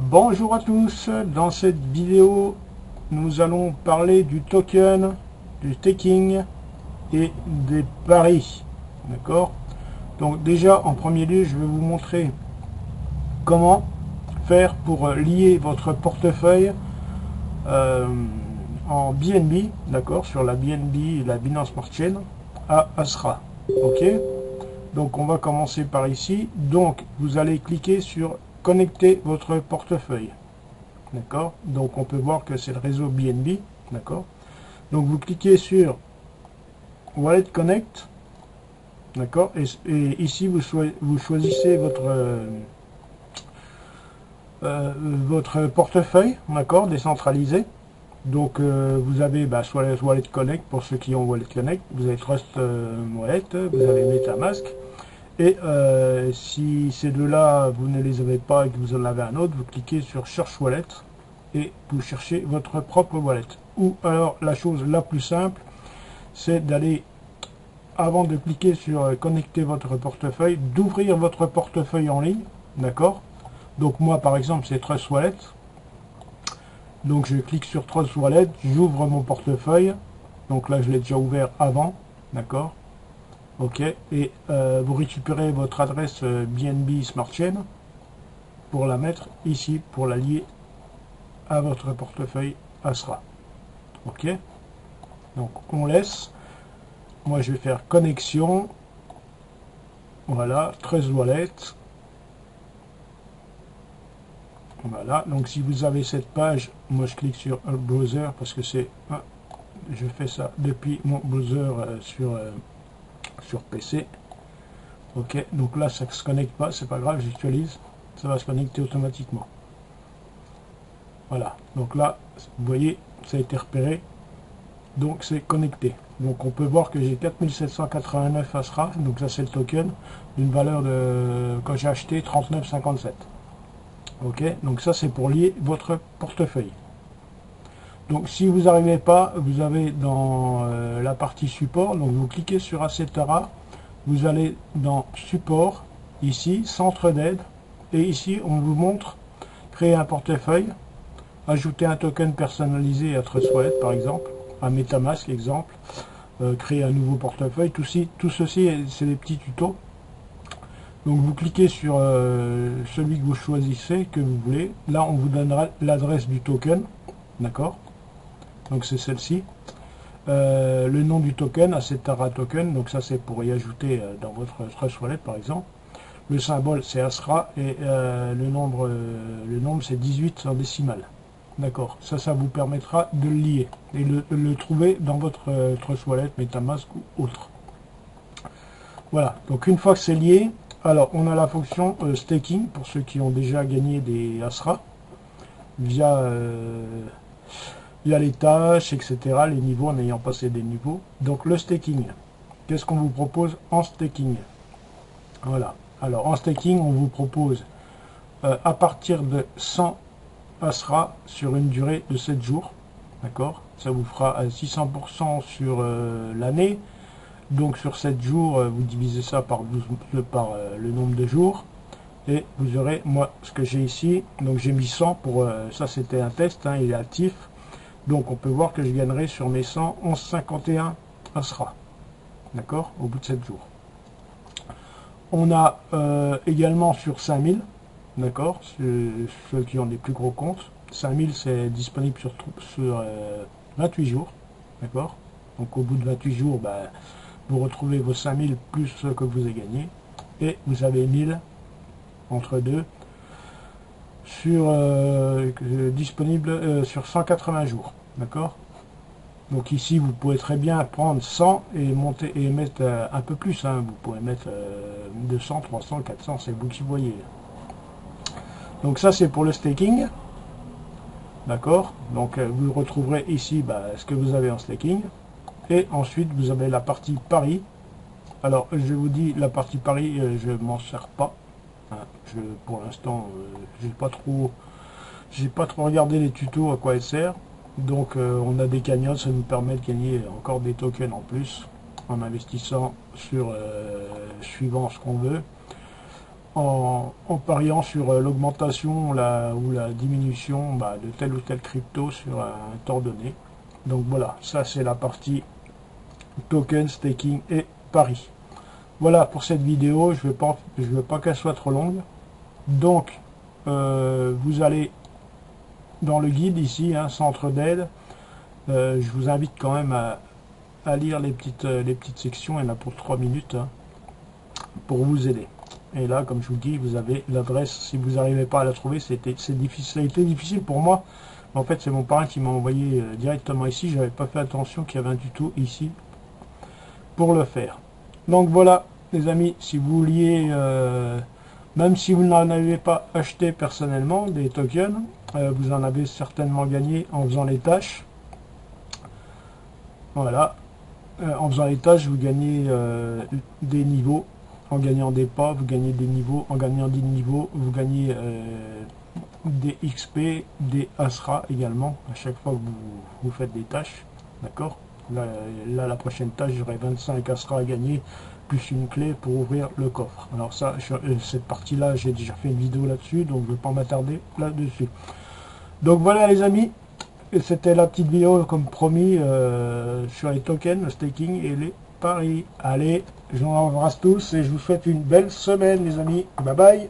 Bonjour à tous, dans cette vidéo nous allons parler du token, du staking et des paris. D'accord. Donc déjà en premier lieu je vais vous montrer comment faire pour lier votre portefeuille en BNB, d'accord, sur la BNB, la Binance Smart Chain, à Asra. Ok. Donc on va commencer par ici. Donc vous allez cliquer sur connecter votre portefeuille. D'accord. Donc on peut voir que c'est le réseau BNB. D'accord. Donc vous cliquez sur Wallet Connect. D'accord. Et ici vous choisissez votre portefeuille. D'accord. Décentralisé. Donc vous avez soit les Wallet Connect pour ceux qui ont Wallet Connect. Vous avez Trust Wallet. Vous avez MetaMask. Et si ces deux-là, vous ne les avez pas et que vous en avez un autre, vous cliquez sur Search Wallet et vous cherchez votre propre wallet. Ou alors, la chose la plus simple, c'est d'aller, avant de cliquer sur Connecter votre portefeuille, d'ouvrir votre portefeuille en ligne. D'accord. Donc moi, par exemple, c'est Trust Wallet. Donc je clique sur Trust Wallet, j'ouvre mon portefeuille. Donc là, je l'ai déjà ouvert avant. D'accord. Ok, et vous récupérez votre adresse BNB Smart Chain pour la mettre ici, pour la lier à votre portefeuille Asra. Ok, donc on laisse. Moi je vais faire connexion. Voilà, Trust Wallet. Voilà, donc si vous avez cette page, moi je clique sur un browser parce que c'est... je fais ça depuis mon browser sur PC. Ok, donc là ça ne se connecte pas, c'est pas grave, j'actualise, ça va se connecter automatiquement. Voilà, donc là, vous voyez, ça a été repéré, donc c'est connecté. Donc on peut voir que j'ai 4789 Asra, donc ça c'est le token, d'une valeur de, quand j'ai acheté, 39,57. Ok, donc ça c'est pour lier votre portefeuille. Donc si vous n'arrivez pas, vous avez dans la partie support, donc vous cliquez sur Assetara, vous allez dans support, ici, centre d'aide, et ici on vous montre créer un portefeuille, ajouter un token personnalisé à Trust Wallet par exemple, à MetaMask exemple, créer un nouveau portefeuille, tout ceci c'est des petits tutos. Donc vous cliquez sur celui que vous choisissez, que vous voulez, là on vous donnera l'adresse du token, d'accord, donc c'est celle-ci. Le nom du token, Assetara token, donc ça c'est pour y ajouter dans votre Trust Wallet par exemple. Le symbole c'est Asra et le nombre c'est 18 en décimale. D'accord, ça vous permettra de le lier et de le trouver dans votre Trust Wallet, MetaMask ou autre. Voilà, donc une fois que c'est lié, alors on a la fonction staking pour ceux qui ont déjà gagné des Asra via les tâches, etc., les niveaux en ayant passé des niveaux. Donc le staking, qu'est-ce qu'on vous propose en staking? Voilà, alors en staking, on vous propose à partir de 100 Asra sur une durée de 7 jours. D'accord, ça vous fera 600% sur l'année. Donc sur 7 jours, vous divisez ça par 12, par le nombre de jours. Et vous aurez, moi, ce que j'ai ici. Donc j'ai mis 100 pour... ça c'était un test, hein, il est actif. Donc on peut voir que je gagnerai sur mes 100, 11,51 Asra. D'accord, au bout de 7 jours. On a également sur 5000, d'accord, ceux qui ont des plus gros comptes. 5000 c'est disponible sur 28 jours, d'accord. Donc au bout de 28 jours, vous retrouvez vos 5000 plus ce que vous avez gagné. Et vous avez 1000 entre deux sur disponible sur 180 jours, d'accord. Donc ici vous pouvez très bien prendre 100 et monter et mettre un peu plus, hein. Vous pouvez mettre 200, 300, 400, c'est vous qui voyez. Donc ça c'est pour le staking, d'accord. Donc vous retrouverez ici ce que vous avez en staking. Et ensuite vous avez la partie pari. Alors je vous dis, la partie pari, je m'en sers pas, hein. Pour l'instant j'ai pas trop regardé les tutos à quoi elle sert. Donc on a des cagnottes, ça nous permet de gagner encore des tokens en plus en investissant sur suivant ce qu'on veut. en pariant sur l'augmentation ou la diminution de tel ou tel crypto sur un temps donné. Donc voilà, ça c'est la partie token, staking et pari. Voilà pour cette vidéo, je veux pas qu'elle soit trop longue. Donc vous allez dans le guide ici, centre d'aide. Je vous invite quand même à lire les petites sections, il y en a pour 3 minutes, pour vous aider. Et là, comme je vous dis, vous avez l'adresse. Si vous n'arrivez pas à la trouver, ça a été difficile pour moi. En fait, c'est mon parrain qui m'a envoyé directement ici. J'avais pas fait attention qu'il y avait un tuto ici pour le faire. Donc voilà, les amis, si vous vouliez, même si vous n'en avez pas acheté personnellement des tokens, vous en avez certainement gagné en faisant les tâches. Voilà, en faisant les tâches, vous gagnez des niveaux. En gagnant des pas, vous gagnez des niveaux. En gagnant des niveaux, vous gagnez des XP, des ASRA également, à chaque fois que vous faites des tâches. D'accord, là, la prochaine tâche, j'aurai 25 ASRA à gagner, plus une clé pour ouvrir le coffre. Alors ça, cette partie-là, j'ai déjà fait une vidéo là-dessus, donc je ne vais pas m'attarder là-dessus. Donc voilà les amis, c'était la petite vidéo comme promis sur les tokens, le staking et les paris. Allez, je vous embrasse tous et je vous souhaite une belle semaine les amis. Bye bye.